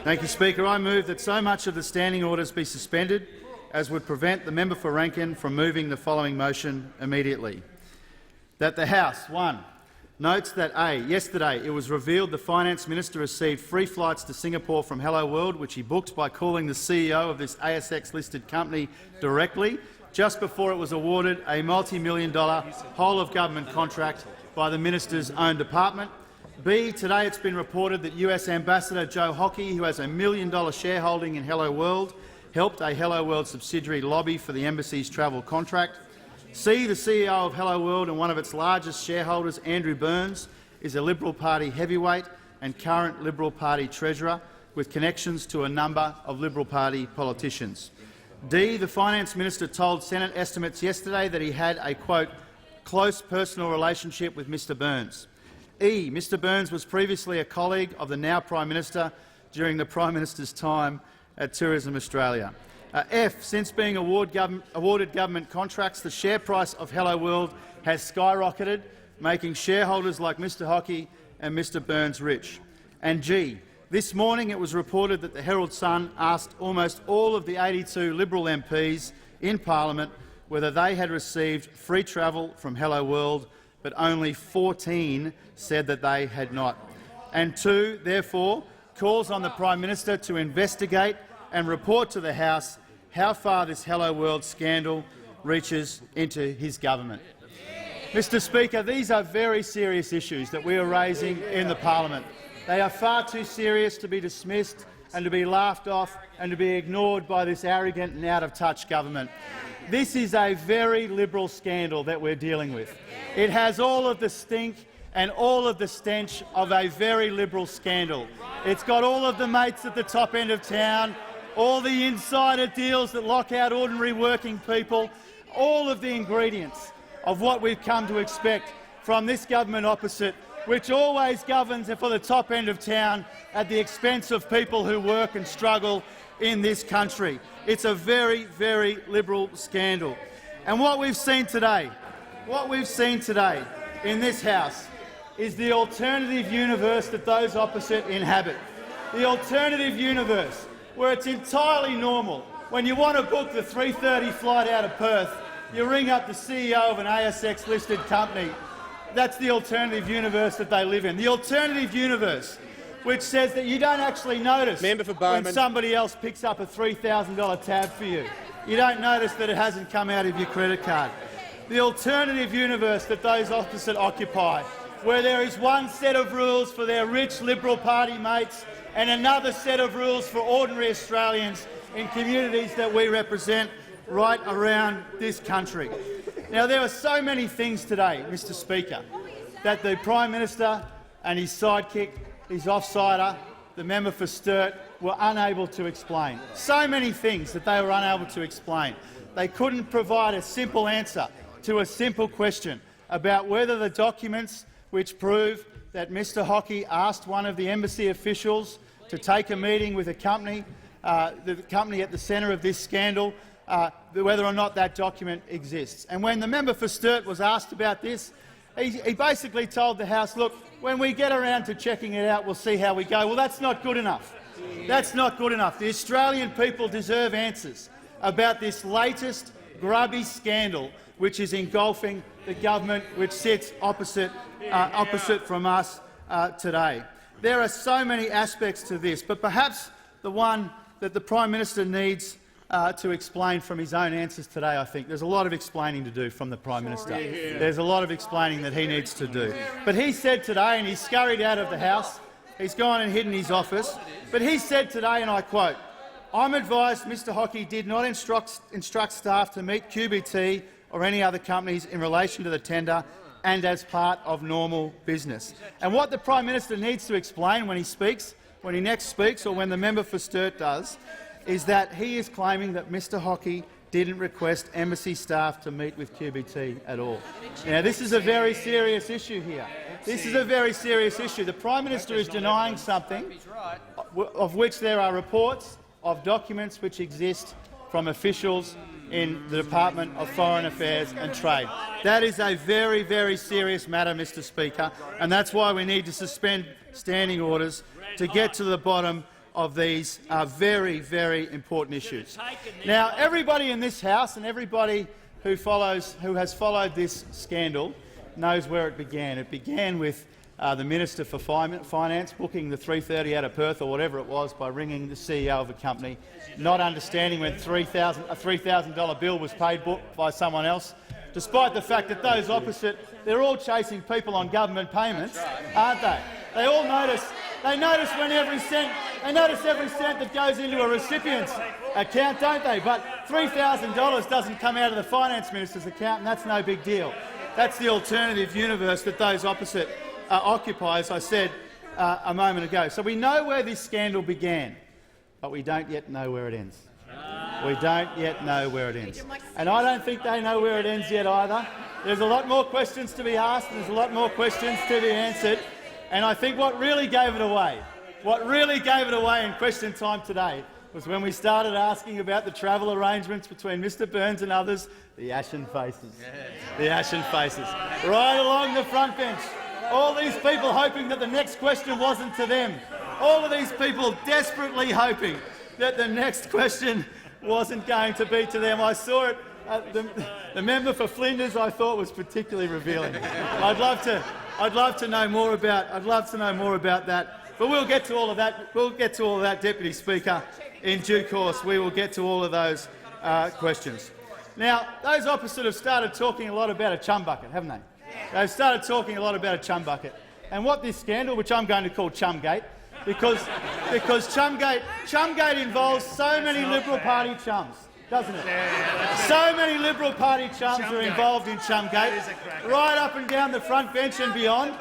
Thank you, Speaker. I move that so much of the standing orders be suspended as would prevent the member for Rankin from moving the following motion immediately. That the House, 1, notes that yesterday it was revealed the Finance Minister received free flights to Singapore from Helloworld, which he booked by calling the CEO of this ASX-listed company directly, just before it was awarded a multi-million-dollar whole-of-government contract by the Minister's own department. B, today it's been reported that US Ambassador Joe Hockey, who has $1 million shareholding in Helloworld, helped a Helloworld subsidiary lobby for the Embassy's travel contract. C, the CEO of Helloworld and one of its largest shareholders, Andrew Burns, is a Liberal Party heavyweight and current Liberal Party treasurer with connections to a number of Liberal Party politicians. D, the Finance Minister told Senate estimates yesterday that he had a, quote, close personal relationship with Mr Burns. E, Mr Burns was previously a colleague of the now Prime Minister during the Prime Minister's time at Tourism Australia. F, since being awarded government contracts, the share price of Helloworld has skyrocketed, making shareholders like Mr Hockey and Mr Burns rich. And G, this morning it was reported that the Herald Sun asked almost all of the 82 Liberal MPs in Parliament whether they had received free travel from Helloworld, but only 14 said that they had not. And 2, therefore, calls on the Prime Minister to investigate and report to the House how far this Helloworld scandal reaches into his government. Mr Speaker, these are very serious issues that we are raising in the parliament. They are far too serious to be dismissed and to be laughed off and to be ignored by this arrogant and out-of-touch government. This is a very Liberal scandal that we're dealing with. It has all of the stink and all of the stench of a very Liberal scandal. It's got all of the mates at the top end of town, all the insider deals that lock out ordinary working people, all of the ingredients of what we've come to expect from this government opposite, which always governs for the top end of town at the expense of people who work and struggle in this country. It's a very, very Liberal scandal. And what we've seen today in this House is the alternative universe that those opposite inhabit. The alternative universe where it's entirely normal, when you want to book the 3:30 flight out of Perth, you ring up the CEO of an ASX-listed company. That's the alternative universe that they live in. The alternative universe which says that you don't actually notice when somebody else picks up a $3,000 tab for you. You don't notice that it hasn't come out of your credit card. The alternative universe that those opposite occupy, where there is one set of rules for their rich Liberal Party mates and another set of rules for ordinary Australians in communities that we represent right around this country. Now, there are so many things today, Mr Speaker, that the Prime Minister and his sidekick, his offsider, the member for Sturt, were unable to explain. So many things that they were unable to explain. They couldn't provide a simple answer to a simple question about whether the documents which prove that Mr Hockey asked one of the embassy officials to take a meeting with the company at the centre of this scandal, whether or not that document exists. And when the member for Sturt was asked about this, he basically told the House, look, when we get around to checking it out, we'll see how we go. Well, that's not good enough. That's not good enough. The Australian people deserve answers about this latest grubby scandal which is engulfing the government which sits opposite from us today. There are so many aspects to this, but perhaps the one that the Prime Minister needs to explain from his own answers today, I think. There's a lot of explaining to do from the Prime Minister. There's a lot of explaining that he needs to do. But he said today, and he scurried out of the House, he's gone and hidden his office, but he said today, and I quote, "I'm advised Mr Hockey did not instruct staff to meet QBT or any other companies in relation to the tender and as part of normal business." And what the Prime Minister needs to explain when he next speaks, or when the member for Sturt does, is that he is claiming that Mr Hockey didn't request embassy staff to meet with QBT at all. Now, this is a very serious issue here. This is a very serious issue. The Prime Minister is denying something of which there are reports of documents which exist from officials in the Department of Foreign Affairs and Trade. That is a very, very serious matter, Mr Speaker, and that's why we need to suspend standing orders to get to the bottom of these very, very important issues. Now, everybody in this House and everybody who has followed this scandal knows where it began. It began with the Minister for Finance booking the 3:30 out of Perth or whatever it was by ringing the CEO of a company, not understanding when a $3,000 bill was paid by someone else, despite the fact that those opposite, they're all chasing people on government payments, aren't they? They all notice. They notice when every cent that goes into a recipient's account, don't they? But $3,000 doesn't come out of the Finance Minister's account, and that's no big deal. That's the alternative universe that those opposite occupy, as I said a moment ago. So we know where this scandal began, but we don't yet know where it ends. We don't yet know where it ends. And I don't think they know where it ends yet either. There's a lot more questions to be asked, and there's a lot more questions to be answered. And I think what really gave it away in question time today was when we started asking about the travel arrangements between Mr Burns and others, the ashen faces. The ashen faces. Right along the front bench. All these people hoping that the next question wasn't to them. All of these people desperately hoping that the next question wasn't going to be to them. I saw it. The member for Flinders, I thought, was particularly revealing. I'd love to know more about that. But we'll get to all of that. We'll get to all of that, Deputy Speaker, in due course. We will get to all of those questions. Now, those opposite have started talking a lot about a chum bucket, haven't they? They've started talking a lot about a chum bucket. And what this scandal, which I'm going to call Chumgate, because Chumgate involves so many Liberal Party chums, doesn't it? So many Liberal Party chums are involved in Chumgate, right up and down the front bench and beyond,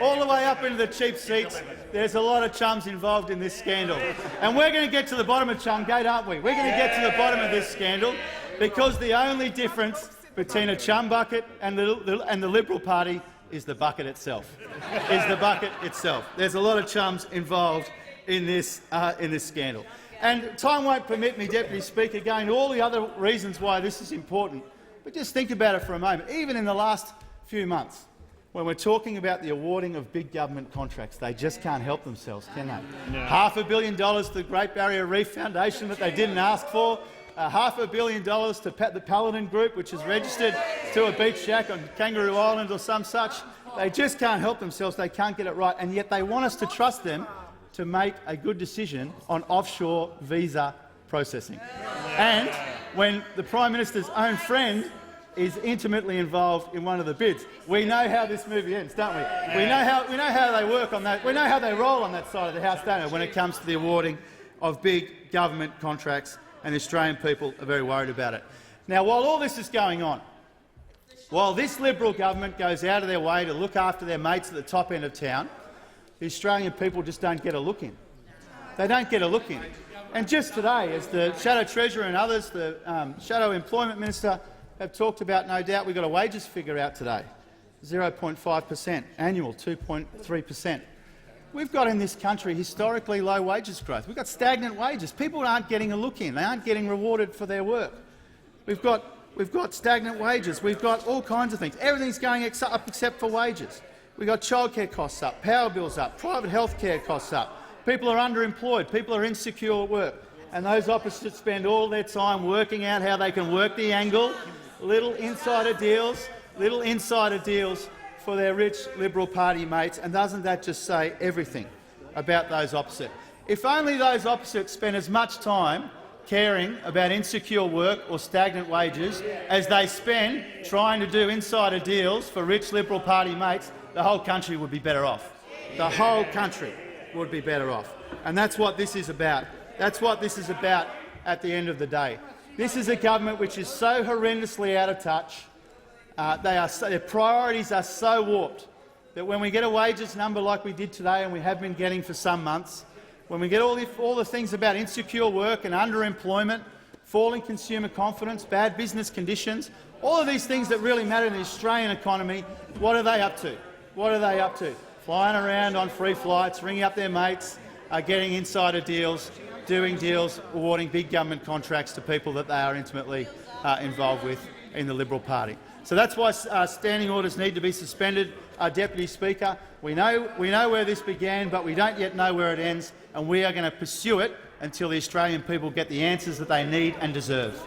all the way up into the cheap seats. There's a lot of chums involved in this scandal. And we're going to get to the bottom of Chumgate, aren't we? We're going to get to the bottom of this scandal, because the only difference between a chum bucket and the Liberal Party is the bucket itself. There's a lot of chums involved in this scandal. And time won't permit me, Deputy Speaker, going to all the other reasons why this is important, but just think about it for a moment. Even in the last few months, when we're talking about the awarding of big government contracts, they just can't help themselves, can they? No. $500 million to the Great Barrier Reef Foundation that they didn't ask for, $500 million to the Paladin Group, which is registered to a beach shack on Kangaroo Island or some such. They just can't help themselves. They can't get it right, and yet they want us to trust them to make a good decision on offshore visa processing. And when the Prime Minister's own friend is intimately involved in one of the bids, we know how this movie ends, don't we? We know how they work on that. We know how they roll on that side of the house, don't we, when it comes to the awarding of big government contracts, and the Australian people are very worried about it. Now, while all this is going on, while this Liberal government goes out of their way to look after their mates at the top end of town, the Australian people just don't get a look in. They don't get a look in. And just today, as the Shadow Treasurer and others, the Shadow Employment Minister, have talked about, no doubt, we've got a wages figure out today, 0.5%, annual 2.3%. We've got in this country historically low wages growth. We've got stagnant wages. People aren't getting a look in. They aren't getting rewarded for their work. We've got stagnant wages. We've got all kinds of things. Everything's going up except for wages. We've got childcare costs up, power bills up, private health care costs up. People are underemployed. People are insecure at work. And those opposites spend all their time working out how they can work the angle, little insider deals for their rich Liberal Party mates, and doesn't that just say everything about those opposite? If only those opposites spent as much time caring about insecure work or stagnant wages as they spend trying to do insider deals for rich Liberal Party mates, the whole country would be better off. The whole country would be better off. And that's what this is about. That's what this is about at the end of the day. This is a government which is so horrendously out of touch. Their priorities are so warped that when we get a wages number like we did today and we have been getting for some months, when we get all the things about insecure work and underemployment, falling consumer confidence, bad business conditions, all of these things that really matter in the Australian economy, what are they up to? What are they up to? Flying around on free flights, ringing up their mates, getting insider deals, doing deals, awarding big government contracts to people that they are intimately involved with in the Liberal Party. So that's why standing orders need to be suspended, Deputy Speaker. We know where this began, but we don't yet know where it ends, and we are going to pursue it until the Australian people get the answers that they need and deserve.